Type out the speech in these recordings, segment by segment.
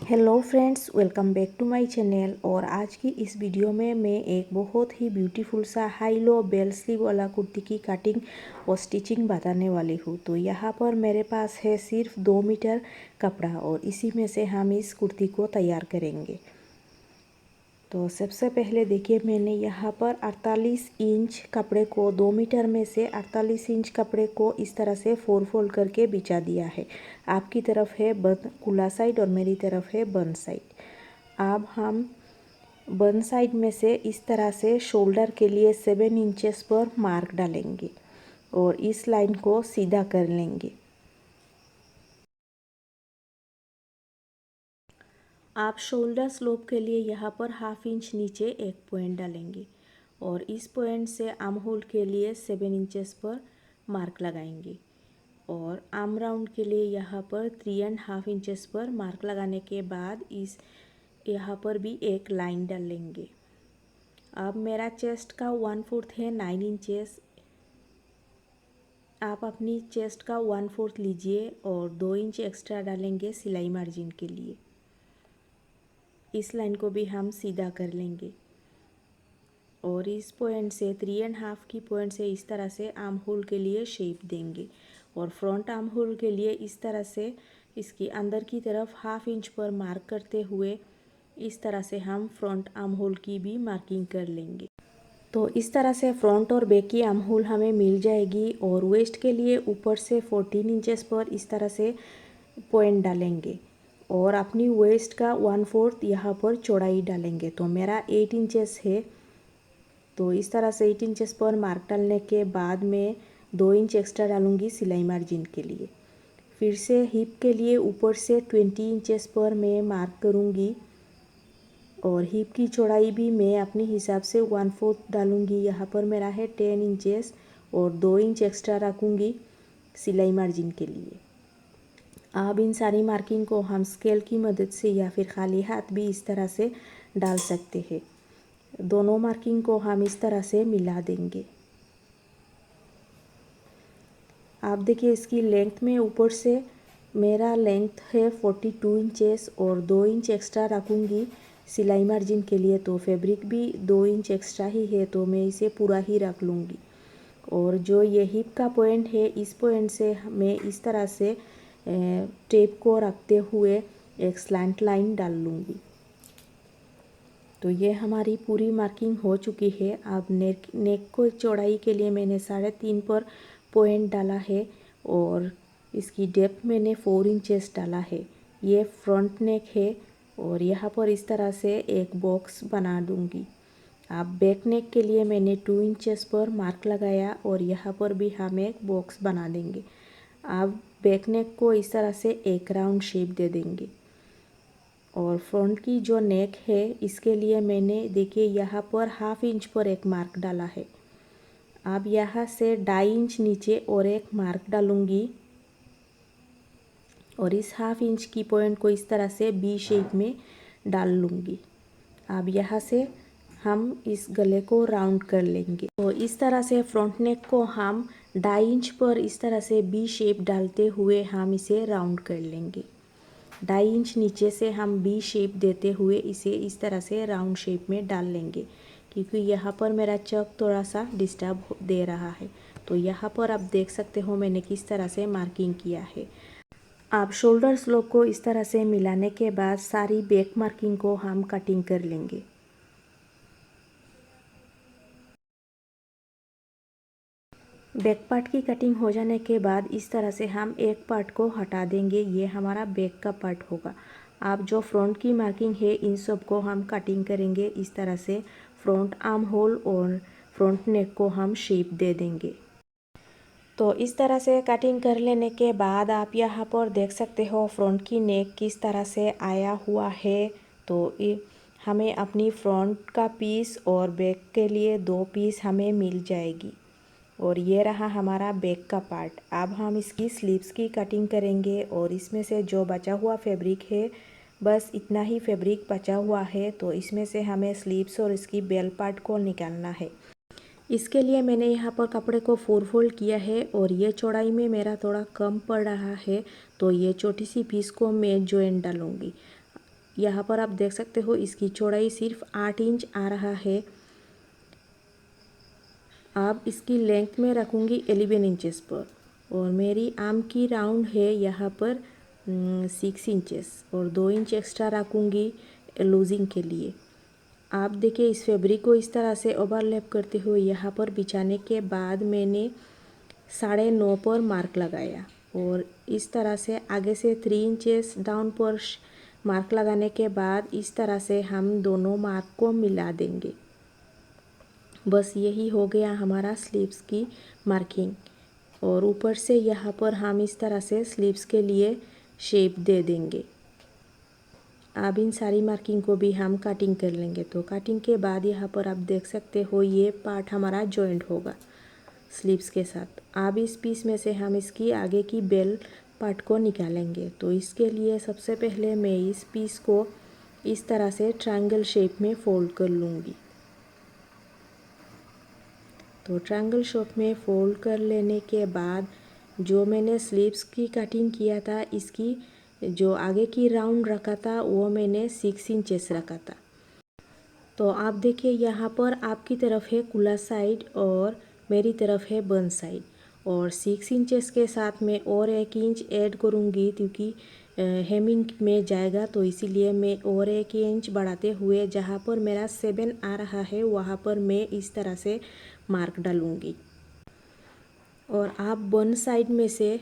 Hello friends, welcome back to my channel. और आज की इस वीडियो में मैं एक बहुत ही ब्यूटीफुल सा हाई लो बेल स्लीव वाला कुर्ती की कटिंग और स्टिचिंग बताने वाली हूँ। तो यहाँ पर मेरे पास है सिर्फ 2 मीटर कपड़ा और इसी में से हम इस कुर्ती को तैयार करेंगे। तो सबसे पहले देखिए, मैंने यहाँ पर 48 इंच कपड़े को 2 मीटर में से 48 इंच कपड़े को इस तरह से 4 फोल्ड करके बिछा दिया है। आपकी तरफ है बंद खुला साइड और मेरी तरफ है बंद साइड। अब हम बंद साइड में से इस तरह से शोल्डर के लिए 7 इंचेस पर मार्क डालेंगे और इस लाइन को सीधा कर लेंगे। आप शोल्डर स्लोप के लिए यहाँ पर हाफ इंच नीचे एक पॉइंट डालेंगे और इस पॉइंट से आर्म होल के लिए 7 इंचेस पर मार्क लगाएंगे और आर्म राउंड के लिए यहाँ पर 3.5 इंचेस पर मार्क लगाने के बाद इस यहाँ पर भी एक लाइन डालेंगे। अब मेरा चेस्ट का 1/4 है 9 इंचेस। आप अपनी चेस्ट का 1/4 लीजिए और 2 इंच एक्स्ट्रा डालेंगे सिलाई मार्जिन के लिए। इस लाइन को भी हम सीधा कर लेंगे और इस पॉइंट से 3.5 की पॉइंट से इस तरह से आर्म होल के लिए शेप देंगे और फ्रंट आर्म होल के लिए इस तरह से इसकी अंदर की तरफ हाफ इंच पर मार्क करते हुए इस तरह से हम फ्रंट आर्म होल की भी मार्किंग कर लेंगे। तो इस तरह से फ्रंट और बैक की आर्म होल हमें मिल जाएगी और वेस्ट के लिए ऊपर से 14 इंचेस पर इस तरह से पॉइंट डालेंगे और अपनी वेस्ट का 1/4 यहाँ पर चौड़ाई डालेंगे। तो मेरा 8 इंचेस है, तो इस तरह से 8 इंचेस पर मार्क डालने के बाद मैं 2 इंच एक्स्ट्रा डालूँगी सिलाई मार्जिन के लिए। फिर से हिप के लिए ऊपर से 20 इंचेस पर मैं मार्क करूँगी और हिप की चौड़ाई भी मैं अपने हिसाब से 1/4 डालूँगी। यहाँ पर मेरा है 10 इंचेस और 2 इंच एक्स्ट्रा रखूँगी सिलाई मार्जिन के लिए। अब इन सारी मार्किंग को हम स्केल की मदद से या फिर खाली हाथ भी इस तरह से डाल सकते हैं। दोनों मार्किंग को हम इस तरह से मिला देंगे। आप देखिए, इसकी लेंथ में ऊपर से मेरा लेंथ है 42 इंचेस और 2 इंच एक्स्ट्रा रखूँगी सिलाई मार्जिन के लिए। तो फैब्रिक भी 2 इंच एक्स्ट्रा ही है, तो मैं इसे पूरा ही रख लूँगी। और जो ये हिप का पॉइंट है, इस पॉइंट से मैं इस तरह से टेप को रखते हुए एक स्लैंट लाइन डाल लूँगी। तो ये हमारी पूरी मार्किंग हो चुकी है। अब नेक को चौड़ाई के लिए मैंने 3.5 पर पॉइंट डाला है और इसकी डेप्थ मैंने 4 इंचेस डाला है। ये फ्रंट नेक है और यहाँ पर इस तरह से एक बॉक्स बना दूँगी। अब बैक नेक के लिए मैंने 2 इंचेस पर मार्क लगाया और यहाँ पर भी हम एक बॉक्स बना देंगे। अब बैक नेक को इस तरह से एक राउंड शेप दे देंगे और फ्रंट की जो नेक है इसके लिए मैंने देखिए यहाँ पर हाफ इंच पर एक मार्क डाला है। अब यहाँ से 2.5 इंच नीचे और एक मार्क डालूँगी और इस हाफ इंच की पॉइंट को इस तरह से बी शेप में डाल लूँगी। अब यहाँ से हम इस गले को राउंड कर लेंगे। तो इस तरह से फ्रंट नेक को हम 2.5 इंच पर इस तरह से बी शेप डालते हुए हम इसे राउंड कर लेंगे। 2.5 इंच नीचे से हम बी शेप देते हुए इसे इस तरह से राउंड शेप में डाल लेंगे, क्योंकि यहाँ पर मेरा चक थोड़ा सा डिस्टर्ब दे रहा है। तो यहाँ पर आप देख सकते हो मैंने किस तरह से मार्किंग किया है। आप शोल्डर स्लोप को इस तरह से मिलाने के बाद सारी बैक मार्किंग को हम कटिंग कर लेंगे। बैक पार्ट की कटिंग हो जाने के बाद इस तरह से हम एक पार्ट को हटा देंगे। ये हमारा बैक का पार्ट होगा। अब जो फ्रंट की मार्किंग है इन सब को हम कटिंग करेंगे। इस तरह से फ्रंट आर्म होल और फ्रंट नेक को हम शेप दे देंगे। तो इस तरह से कटिंग कर लेने के बाद आप यहाँ पर देख सकते हो फ्रंट की नेक किस तरह से आया हुआ है। तो हमें अपनी फ्रंट का पीस और बैक के लिए 2 पीस हमें मिल जाएगी और ये रहा हमारा बैक का पार्ट। अब हम इसकी स्लीव्स की कटिंग करेंगे और इसमें से जो बचा हुआ फैब्रिक है, बस इतना ही फैब्रिक बचा हुआ है, तो इसमें से हमें स्लीव्स और इसकी बेल पार्ट को निकालना है। इसके लिए मैंने यहाँ पर कपड़े को 4 फोल्ड किया है और ये चौड़ाई में मेरा थोड़ा कम पड़ रहा है, तो ये छोटी सी पीस को मैं जॉइंट डालूँगी। यहाँ पर आप देख सकते हो इसकी चौड़ाई सिर्फ 8 इंच आ रहा है। अब इसकी लेंथ में रखूँगी 11 इंचेस पर, और मेरी आर्म की राउंड है यहाँ पर 6 इंचेस, और 2 इंच एक्स्ट्रा रखूँगी लूजिंग के लिए। आप देखिए इस फैब्रिक को इस तरह से ओवरलैप करते हुए यहाँ पर बिछाने के बाद मैंने 9.5 पर मार्क लगाया, और इस तरह से आगे से 3 इंचेस डाउन पर मार्क लगाने के बाद इस तरह से हम दोनों मार्क को मिला देंगे। बस यही हो गया हमारा स्लीव्स की मार्किंग। और ऊपर से यहाँ पर हम इस तरह से स्लीव्स के लिए शेप दे देंगे। अब इन सारी मार्किंग को भी हम कटिंग कर लेंगे। तो कटिंग के बाद यहाँ पर आप देख सकते हो ये पार्ट हमारा जॉइंट होगा स्लीव्स के साथ। अब इस पीस में से हम इसकी आगे की बेल पार्ट को निकालेंगे। तो इसके लिए सबसे पहले मैं इस पीस को इस तरह से ट्रायंगल शेप में फोल्ड कर लूँगी। तो ट्रायंगल शेप में फोल्ड कर लेने के बाद जो मैंने स्लीव्स की कटिंग किया था, इसकी जो आगे की राउंड रखा था वो मैंने 6 इंचेस रखा था। तो आप देखिए यहाँ पर आपकी तरफ है खुला साइड और मेरी तरफ है बंद साइड, और 6 इंचेस के साथ मैं और 1 इंच ऐड करूँगी क्योंकि हेमिंग में जाएगा। तो इसीलिए मैं और 1 इंच बढ़ाते हुए जहाँ पर मेरा 7 आ रहा है वहाँ पर मैं इस तरह से मार्क डालूँगी। और आप बंद साइड में से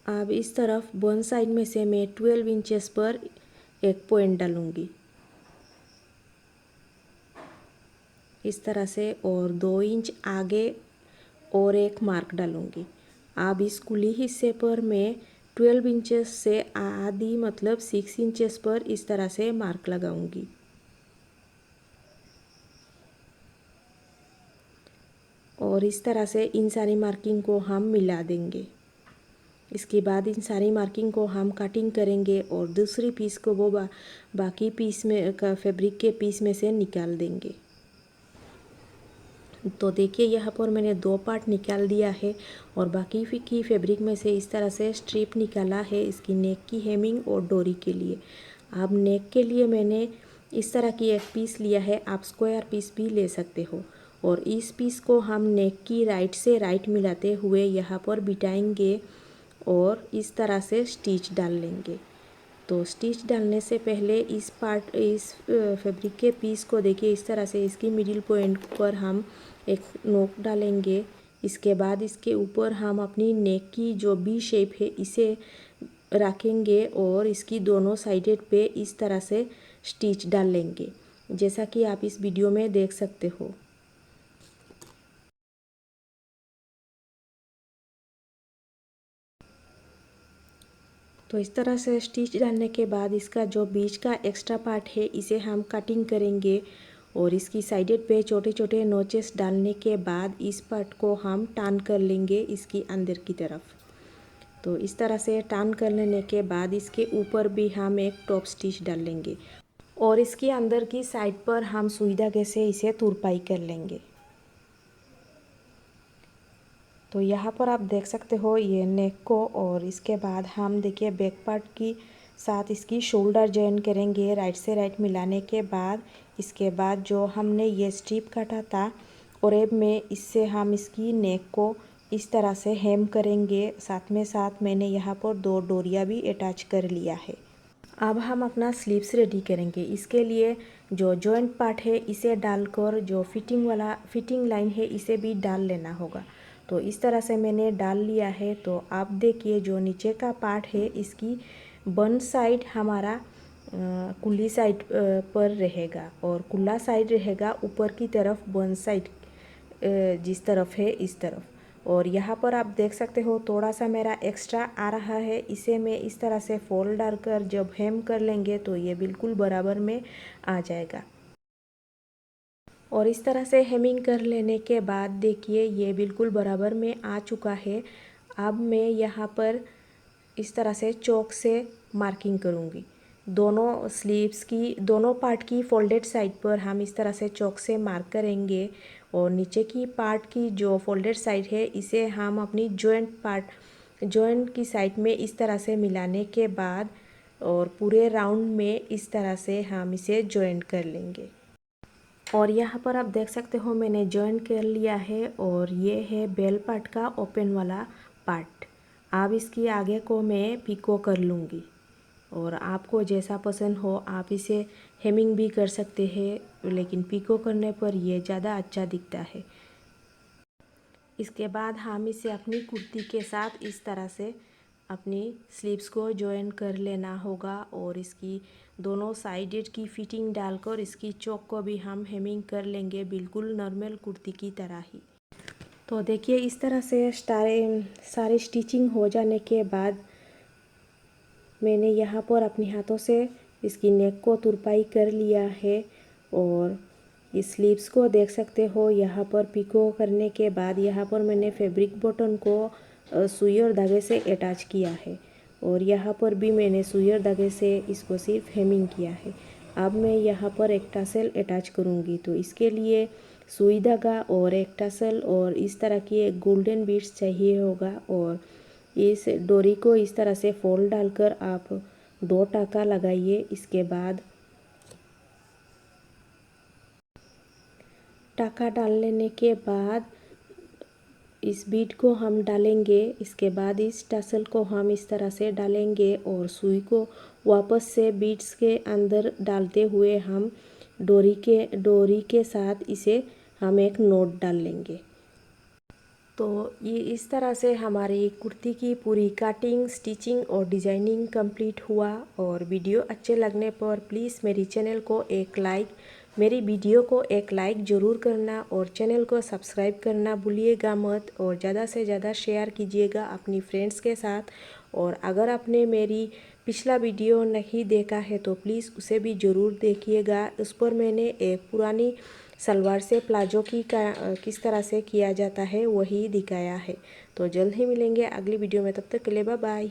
अब इस तरफ बंद साइड में से मैं 12 इंचेस पर एक पॉइंट डालूँगी इस तरह से, और 2 इंच आगे और एक मार्क डालूँगी। अब इस खुली हिस्से पर मैं 12 इंचेस से आधी मतलब 6 इंचेस पर इस तरह से मार्क लगाऊंगी। और इस तरह से इन सारी मार्किंग को हम मिला देंगे। इसके बाद इन सारी मार्किंग को हम कटिंग करेंगे और दूसरी पीस को वो बाकी पीस में का फैब्रिक के पीस में से निकाल देंगे। तो देखिए यहाँ पर मैंने 2 पार्ट निकाल दिया है और बाकी की फैब्रिक में से इस तरह से स्ट्रिप निकाला है इसकी नेक की हेमिंग और डोरी के लिए। अब नेक के लिए मैंने इस तरह की एक पीस लिया है, आप स्क्वायर पीस भी ले सकते हो। और इस पीस को हम नेक की राइट से राइट मिलाते हुए यहाँ पर बिठाएंगे और इस तरह से स्टिच डाल लेंगे। तो स्टिच डालने से पहले इस फैब्रिक के पीस को देखिए इस तरह से इसकी मिडिल पॉइंट पर हम एक नोक डालेंगे। इसके बाद इसके ऊपर हम अपनी नेक की जो बी शेप है इसे रखेंगे और इसकी दोनों साइडेड पे इस तरह से स्टिच डाल लेंगे, जैसा कि आप इस वीडियो में देख सकते हो। तो इस तरह से स्टिच डालने के बाद इसका जो बीच का एक्स्ट्रा पार्ट है इसे हम कटिंग करेंगे और इसकी साइडेड पे छोटे छोटे नोचेस डालने के बाद इस पार्ट को हम टर्न कर लेंगे इसकी अंदर की तरफ। तो इस तरह से टर्न कर लेने के बाद इसके ऊपर भी हम एक टॉप स्टिच डाल लेंगे और इसकी अंदर की साइड पर हम सुई धागे से इसे तुरपाई कर लेंगे। तो यहाँ पर आप देख सकते हो ये नेक को, और इसके बाद हम देखिए बैक पार्ट की साथ इसकी शोल्डर जॉइन करेंगे राइट से राइट मिलाने के बाद। इसके बाद जो हमने ये स्ट्रिप काटा था और अब में इससे हम इसकी नेक को इस तरह से हेम करेंगे। साथ में साथ मैंने यहाँ पर 2 डोरियाँ भी अटैच कर लिया है। अब हम अपना स्लीव्स रेडी करेंगे। इसके लिए जो जॉइंट पार्ट है इसे डालकर जो फिटिंग लाइन है इसे भी डाल लेना होगा। तो इस तरह से मैंने डाल लिया है। तो आप देखिए जो नीचे का पार्ट है इसकी बन साइड हमारा कुल्ली साइड पर रहेगा और कुल्ला साइड रहेगा ऊपर की तरफ, बन साइड जिस तरफ है इस तरफ। और यहाँ पर आप देख सकते हो थोड़ा सा मेरा एक्स्ट्रा आ रहा है, इसे मैं इस तरह से फोल्ड डालकर जब हेम कर लेंगे तो ये बिल्कुल बराबर में आ जाएगा। और इस तरह से हेमिंग कर लेने के बाद देखिए ये बिल्कुल बराबर में आ चुका है। अब मैं यहाँ पर इस तरह से चौक से मार्किंग करूँगी। दोनों स्लीव्स की दोनों पार्ट की फोल्डेड साइड पर हम इस तरह से चौक से मार्क करेंगे और नीचे की पार्ट की जो फोल्डेड साइड है इसे हम अपनी जॉइंट पार्ट जॉइंट की साइड में इस तरह से मिलाने के बाद और पूरे राउंड में इस तरह से हम इसे जॉइंट कर लेंगे। और यहाँ पर आप देख सकते हो मैंने जॉइंट कर लिया है और ये है बेल पार्ट का ओपन वाला पार्ट। अब इसकी आगे को मैं पिको कर लूँगी और आपको जैसा पसंद हो आप इसे हेमिंग भी कर सकते हैं, लेकिन पिको करने पर ये ज़्यादा अच्छा दिखता है। इसके बाद हम इसे अपनी कुर्ती के साथ इस तरह से अपनी स्लीव्स को जॉइन कर लेना होगा और इसकी दोनों साइडेड की फिटिंग डालकर इसकी चौक को भी हम हेमिंग कर लेंगे, बिल्कुल नॉर्मल कुर्ती की तरह ही। तो देखिए इस तरह से सारे स्टिचिंग हो जाने के बाद मैंने यहाँ पर अपने हाथों से इसकी नेक को तुरपाई कर लिया है और इस स्लीव्स को देख सकते हो। यहाँ पर पिको करने के बाद यहाँ पर मैंने फैब्रिक बटन को सुई और धागे से अटैच किया है और यहाँ पर भी मैंने सुई और धागे से इसको सिर्फ हेमिंग किया है। अब मैं यहाँ पर एक टसल अटैच करूँगी, तो इसके लिए सुई धागा और एक टसल और इस तरह की एक गोल्डन बीड्स चाहिए होगा। और इस डोरी को इस तरह से फोल्ड डालकर आप 2 टाँका लगाइए। इसके बाद टाँका डाल लेने के बाद इस बीड को हम डालेंगे। इसके बाद इस टसल को हम इस तरह से डालेंगे और सुई को वापस से बीड्स के अंदर डालते हुए हम डोरी के साथ इसे हम एक नॉट डाल लेंगे। तो ये इस तरह से हमारी कुर्ती की पूरी कटिंग, स्टिचिंग और डिज़ाइनिंग कंप्लीट हुआ। और वीडियो अच्छे लगने पर प्लीज़ मेरी वीडियो को एक लाइक ज़रूर करना और चैनल को सब्सक्राइब करना भूलिएगा मत और ज़्यादा से ज़्यादा शेयर कीजिएगा अपनी फ्रेंड्स के साथ। और अगर आपने मेरी पिछला वीडियो नहीं देखा है तो प्लीज़ उसे भी ज़रूर देखिएगा। उस पर मैंने एक पुरानी सलवार से प्लाजो की किस तरह से किया जाता है वही दिखाया है। तो जल्द ही मिलेंगे अगली वीडियो में, तब तक के लिए बाय बाय।